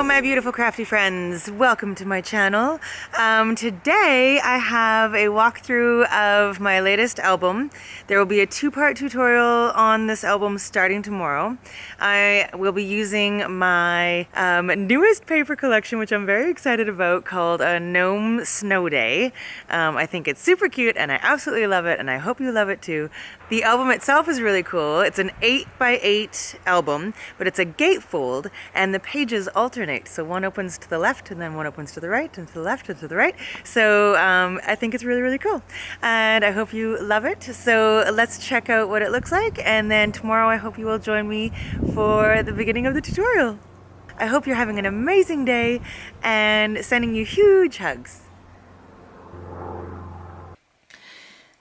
Hello my beautiful crafty friends, welcome to my channel. Today I have a walkthrough of my latest album. There will be a two-part tutorial on this album starting tomorrow. I will be using my newest paper collection, which I'm very excited about, called a Gnome Snow Day. I think it's super cute and I absolutely love it, and I hope you love it too. The album itself is really cool. It's an 8x8 album, but it's a gatefold, and the pages alternate. So one opens to the left, and then one opens to the right, and to the left, and to the right. So I think it's really, really cool. And I hope you love it. So let's check out what it looks like, and then tomorrow I hope you will join me for the beginning of the tutorial. I hope you're having an amazing day, and sending you huge hugs.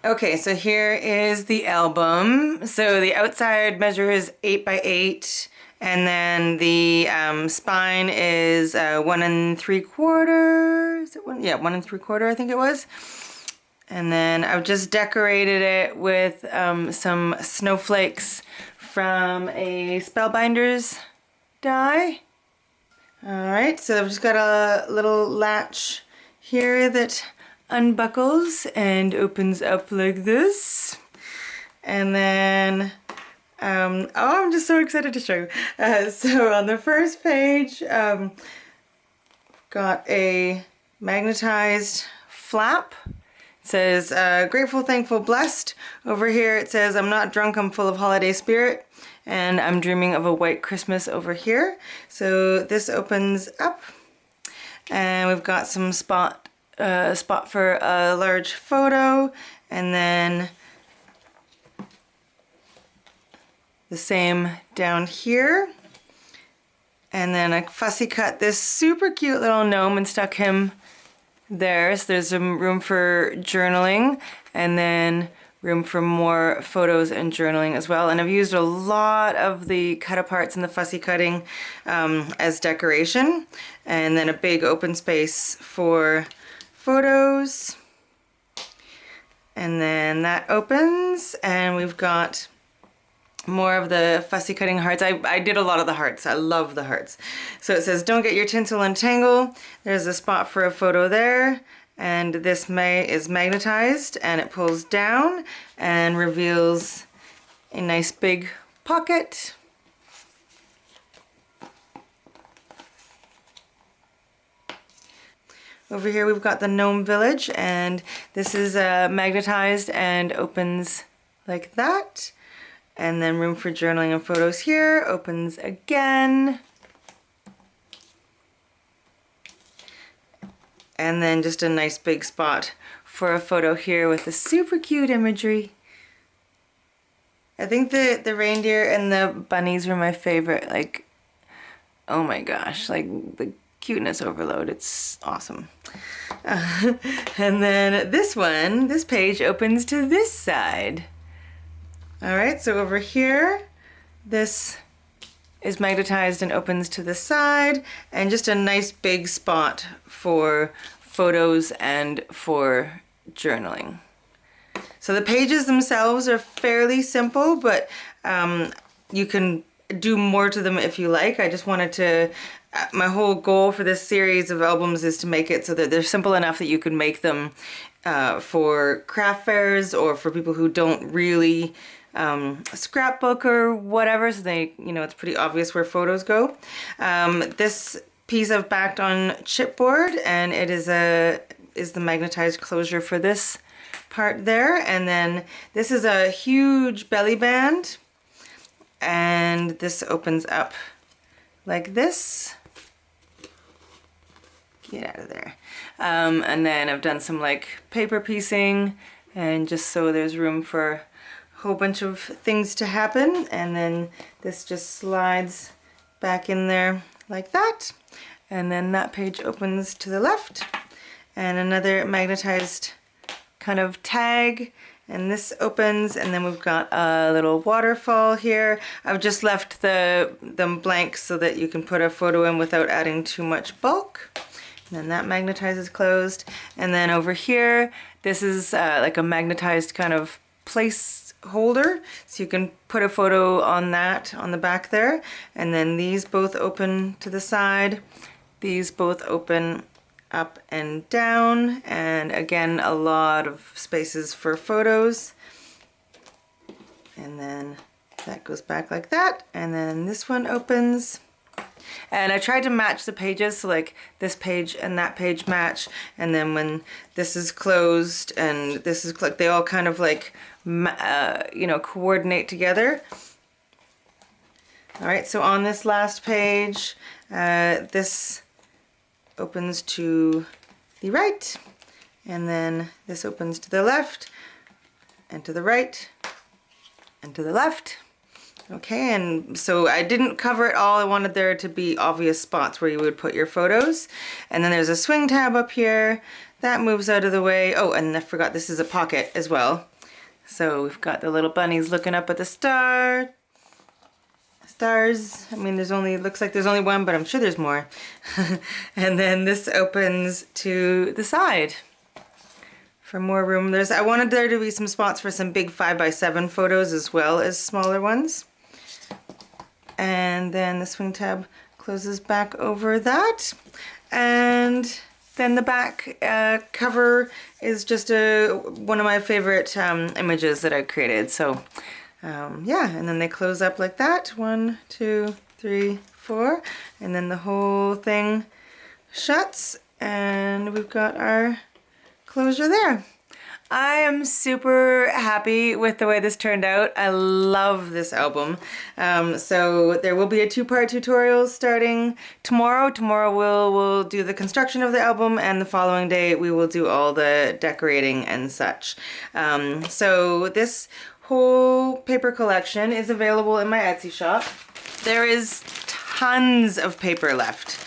Okay, so here is the album. So the outside measure is 8x8, and then the spine is 1 3/4. Is it one? Yeah, 1 3/4, I think it was. And then I've just decorated it with some snowflakes from a Spellbinders die. All right, so I've just got a little latch here that unbuckles and opens up like this. And then oh, I'm just so excited to show you. So on the first page, got a magnetized flap. It says grateful, thankful, blessed. Over here it says I'm not drunk, I'm full of holiday spirit, and I'm dreaming of a white Christmas over here. So this opens up, and we've got some spot for a large photo, and then the same down here. And then I fussy cut this super cute little gnome and stuck him there. So there's some room for journaling, and then room for more photos and journaling as well. And I've used a lot of the cut aparts and the fussy cutting as decoration, and then a big open space for photos. And then that opens, and we've got more of the fussy cutting hearts. I did a lot of the hearts. I love the hearts. So it says don't get your tinsel entangled. There's a spot for a photo there, and this is magnetized, and it pulls down and reveals a nice big pocket. Over here we've got the Gnome Village, and this is magnetized and opens like that. And then room for journaling and photos here, opens again. And then just a nice big spot for a photo here with the super cute imagery. I think the reindeer and the bunnies were my favorite. Like, oh my gosh, like the cuteness overload, it's awesome. And then this page opens to this side. All right, so over here, this is magnetized and opens to the side, and just a nice big spot for photos and for journaling. So the pages themselves are fairly simple, but you can do more to them if you like. I just wanted to, my whole goal for this series of albums is to make it so that they're simple enough that you can make them for craft fairs or for people who don't really scrapbook or whatever, so they, you know, it's pretty obvious where photos go. This piece I've backed on chipboard, and it is the magnetized closure for this part there. And then this is a huge belly band, and this opens up like this. Get out of there. And then I've done some like paper piecing, and just so there's room for a whole bunch of things to happen. And then this just slides back in there like that. And then that page opens to the left, and another magnetized kind of tag, and this opens, and then we've got a little waterfall here. I've just left them blank so that you can put a photo in without adding too much bulk. And then that magnetizes closed. And then over here, this is like a magnetized kind of place holder, so you can put a photo on that on the back there. And then these both open to the side, These both open up and down, and again, a lot of spaces for photos. And then that goes back like that, and then this one opens. And I tried to match the pages, so like this page and that page match, and then when this is closed and this is they all kind of like, you know, coordinate together. All right, so on this last page, this opens to the right, and then this opens to the left, and to the right, and to the left. Okay, and so I didn't cover it all. I wanted there to be obvious spots where you would put your photos. And then there's a swing tab up here. That moves out of the way. Oh, and I forgot this is a pocket as well. So we've got the little bunnies looking up at the stars. I mean, there's only, looks like there's only one, but I'm sure there's more. And then this opens to the side for more room. I wanted there to be some spots for some big 5x7 photos as well as smaller ones. And then the swing tab closes back over that. And then the back cover is just one of my favorite images that I created. So yeah, and then they close up like that. 1, 2, 3, 4. And then the whole thing shuts, and we've got our closure there. I am super happy with the way this turned out. I love this album. So there will be a 2-part tutorial starting tomorrow. Tomorrow we'll do the construction of the album, and the following day we will do all the decorating and such. So this whole paper collection is available in my Etsy shop. There is tons of paper left.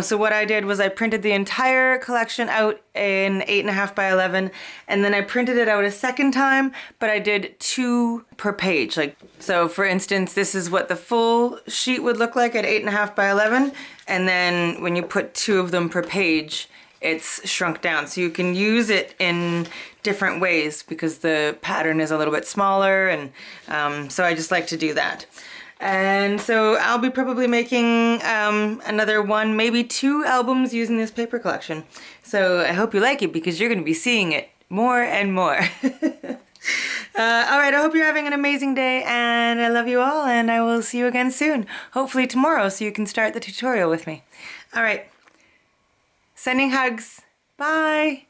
So what I did was I printed the entire collection out in 8.5 by 11, and then I printed it out a second time, but I did 2 per page. Like, so for instance, this is what the full sheet would look like at 8.5 by 11, and then when you put 2 of them per page, it's shrunk down. So you can use it in different ways because the pattern is a little bit smaller, and so I just like to do that. And so I'll be probably making another 1, maybe 2 albums using this paper collection. So I hope you like it, because you're going to be seeing it more and more. All right, I hope you're having an amazing day, and I love you all, and I will see you again soon. Hopefully tomorrow, so you can start the tutorial with me. All right, sending hugs. Bye.